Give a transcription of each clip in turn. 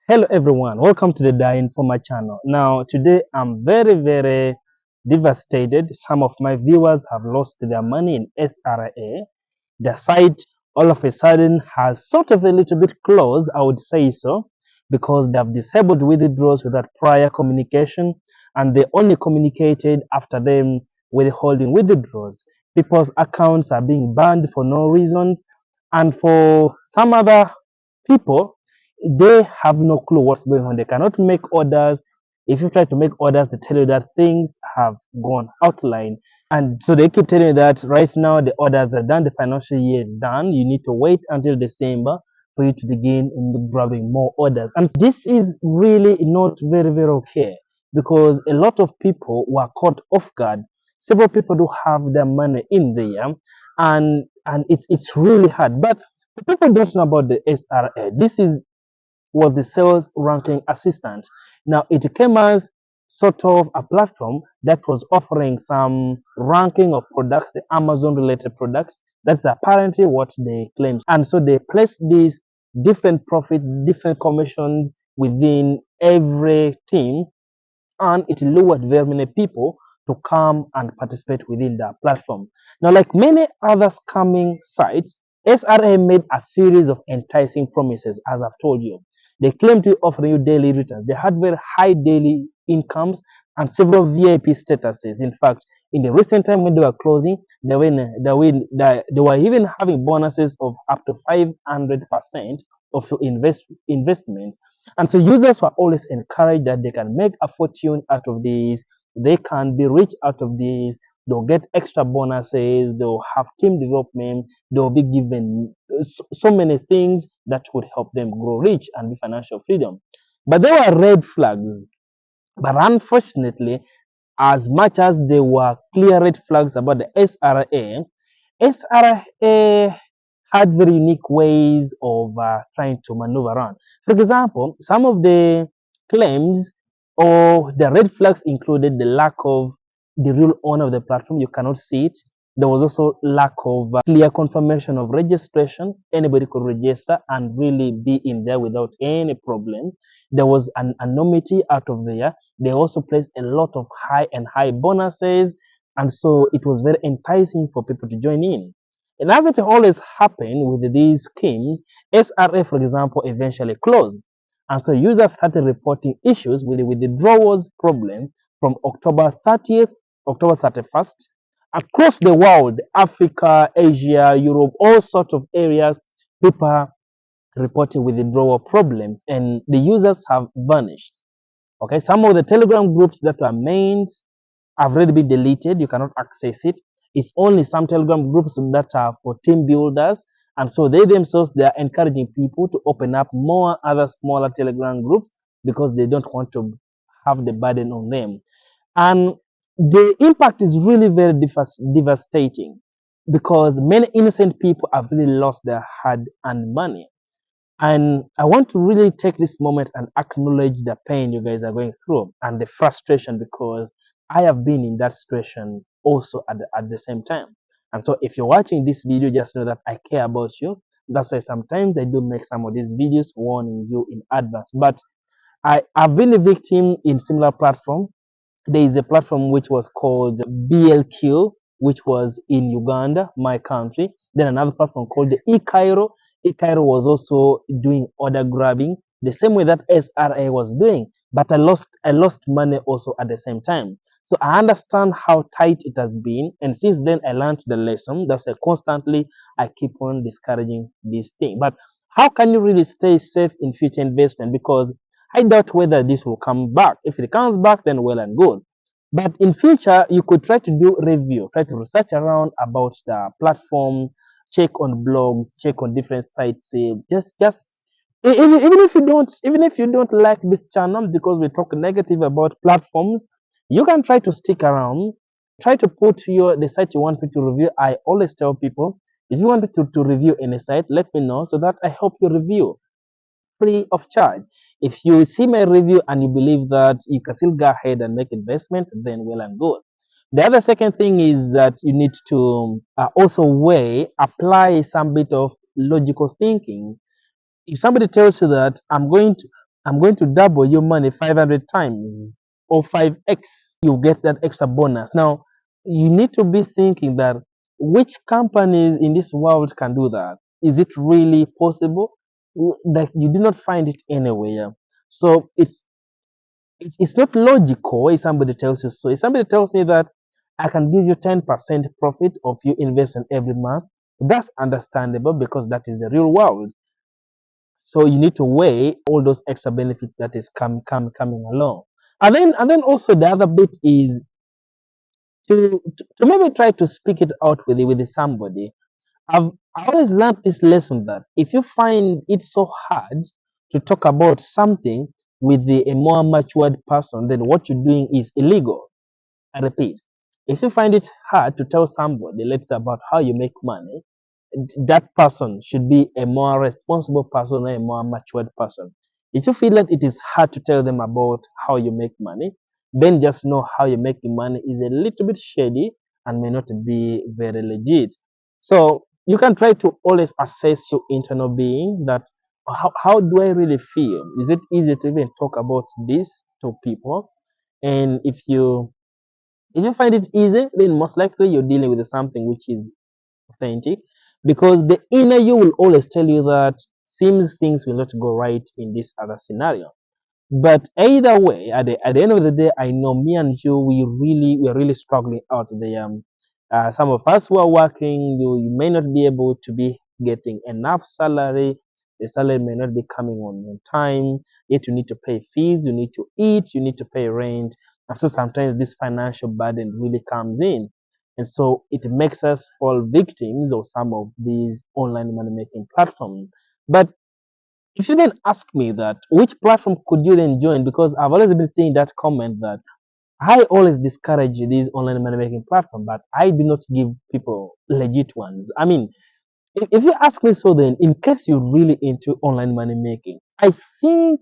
Hello everyone, welcome to the Die Informer channel. Now today I'm very devastated. Some of my viewers have lost their money in SRA. The site all of a sudden has sort of a little bit closed, I would say so, because they have disabled withdrawals without prior communication, and they only communicated after them withholding withdrawals. People's accounts are being banned for no reasons, and for some other people, they have no clue what's going on. They cannot make orders. If you try to make orders, they tell you that things have gone outline. And so they keep telling you that right now the orders are done, the financial year is done. You need to wait until December for you to begin grabbing more orders. And this is really not very okay, because a lot of people were caught off guard. Several people do have their money in there, and it's really hard. But people don't know about the SRA. This was the sales ranking assistant. Now, it came as sort of a platform that was offering some ranking of products, the Amazon related products. That's apparently what they claim. And so they placed these different profit, different commissions within every team, and it lured very many people to come and participate within the platform. Now, like many other scamming sites, SRA made a series of enticing promises, as I've told you. They claimed to offer you daily returns. They had very high daily incomes and several VIP statuses. In fact, in the recent time when they were closing, they were even having bonuses of up to 500% of your investments. And so users were always encouraged that they can make a fortune out of this, they can be rich out of this, they'll get extra bonuses, they'll have team development, they'll be given so many things that would help them grow rich and be financial freedom. But there were red flags. But unfortunately, as much as there were clear red flags about the SRA had very unique ways of trying to maneuver around. For example, some of the claims or the red flags included the lack of the real owner of the platform. You cannot see it. There was also lack of clear confirmation of registration. Anybody could register and really be in there without any problem. There was an anonymity out of there. They also placed a lot of high bonuses, and so it was very enticing for people to join in. And as it always happened with these schemes, SRA, for example, eventually closed. And so users started reporting issues with the withdrawals problem from October 30th, October 31st, across the world, Africa, Asia, Europe, all sorts of areas, people reporting withdrawal problems, and the users have vanished. Okay, some of the Telegram groups that were made have already been deleted. You cannot access it. It's only some Telegram groups that are for team builders, and so they themselves, they are encouraging people to open up more other smaller Telegram groups because they don't want to have the burden on them. And the impact is really very devastating, because many innocent people have really lost their hard-earned money. And I want to really take this moment and acknowledge the pain you guys are going through and the frustration, because I have been in that situation also at the same time. And so if you're watching this video, just know that I care about you. That's why sometimes I do make some of these videos warning you in advance. But I've been a victim in similar platform. There is a platform which was called BLQ, which was in Uganda, my country. Then another platform called the eCairo. eCairo was also doing order grabbing the same way that SRA was doing, but I lost money also at the same time. So I understand how tight it has been, and since then I learned the lesson. That's why constantly I keep on discouraging this thing. But how can you really stay safe in future investment? Because I doubt whether this will come back. If it comes back, then well and good. But in future, you could try to do review, try to research around about the platform, check on blogs, check on different sites. Even if you don't like this channel because we talk negative about platforms, you can try to stick around. Try to put the site you want me to review. I always tell people, if you want me to review any site, let me know so that I help you review free of charge. If you see my review and you believe that you can still go ahead and make investment, then well and good. The other second thing is that you need to also apply some bit of logical thinking. If somebody tells you that I'm going to double your money 500 times or 5x. You get that extra bonus. Now, you need to be thinking that which companies in this world can do that? Is it really possible? That you do not find it anywhere. So it's not logical if somebody tells you so. If somebody tells me that I can give you 10% profit of your investment every month, that's understandable because that is the real world. So you need to weigh all those extra benefits that is coming along. And then also the other bit is to maybe try to speak it out with somebody. I always learned this lesson that if you find it so hard to talk about something with a more matured person, then what you're doing is illegal. I repeat, if you find it hard to tell somebody, let's say, about how you make money, that person should be a more responsible person or a more matured person. If you feel that it is hard to tell them about how you make money, then just know how you're making money is a little bit shady and may not be very legit. So you can try to always assess your internal being that how do I really feel? Is it easy to even talk about this to people? And if you find it easy, then most likely you're dealing with something which is authentic, because the inner you will always tell you that seems things will not go right in this other scenario. But either way, at the end of the day, I know me and you, we're really struggling out there. Some of us who are working, you may not be able to be getting enough salary. The salary may not be coming on time. Yet you need to pay fees, you need to eat, you need to pay rent. And so sometimes this financial burden really comes in. And so it makes us fall victims of some of these online money making platforms. But if you then ask me that which platform could you then join, because I've always been seeing that comment that I always discourage these online money making platforms, but I do not give people legit ones. I mean, if you ask me so, then in case you're really into online money making, I think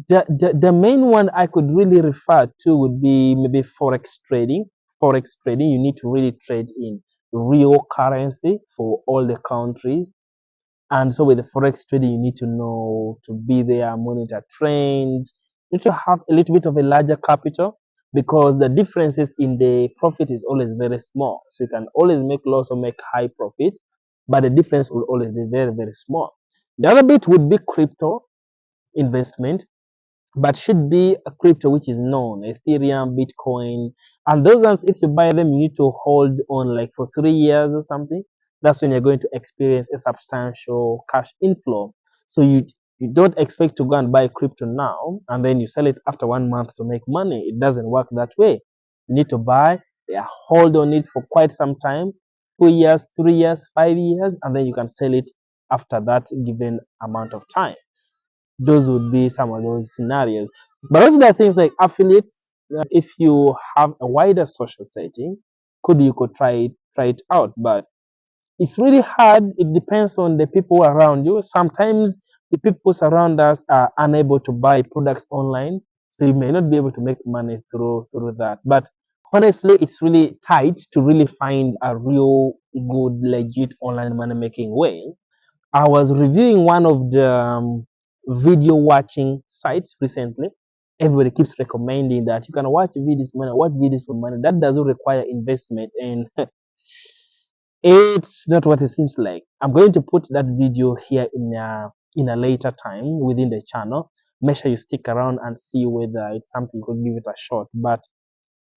the main one I could really refer to would be maybe forex trading. Forex trading, you need to really trade in real currency for all the countries. And so with the forex trading, you need to know to be there, monitor trends. You need to have a little bit of a larger capital because the differences in the profit is always very small. So you can always make loss or make high profit, but the difference will always be very, very small. The other bit would be crypto investment, but should be a crypto which is known, Ethereum, Bitcoin. And those ones, if you buy them, you need to hold on like for 3 years or something. That's when you're going to experience a substantial cash inflow. So you don't expect to go and buy crypto now and then you sell it after 1 month to make money. It doesn't work that way. You need to buy, hold on it for quite some time, 2 years, 3 years, 5 years, and then you can sell it after that given amount of time. Those would be some of those scenarios. But also there are things like affiliates. If you have a wider social setting, you could try it out. But it's really hard. It depends on the people around you. Sometimes the people around us are unable to buy products online, so you may not be able to make money through that. But honestly, it's really tight to really find a real good, legit online money making way. I was reviewing one of the video watching sites recently. Everybody keeps recommending that you can watch videos for money. That doesn't require investment, and it's not what it seems like. I'm going to put that video here in a later time within the channel. Make sure you stick around and see whether it's something you could give it a shot. But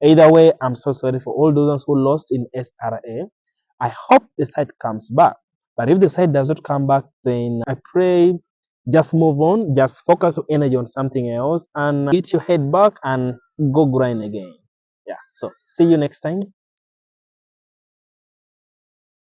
either way, I'm so sorry for all those who lost in SRA. I hope the site comes back. But if the site does not come back, then I pray just move on, just focus your energy on something else and get your head back and go grind again. Yeah. So see you next time.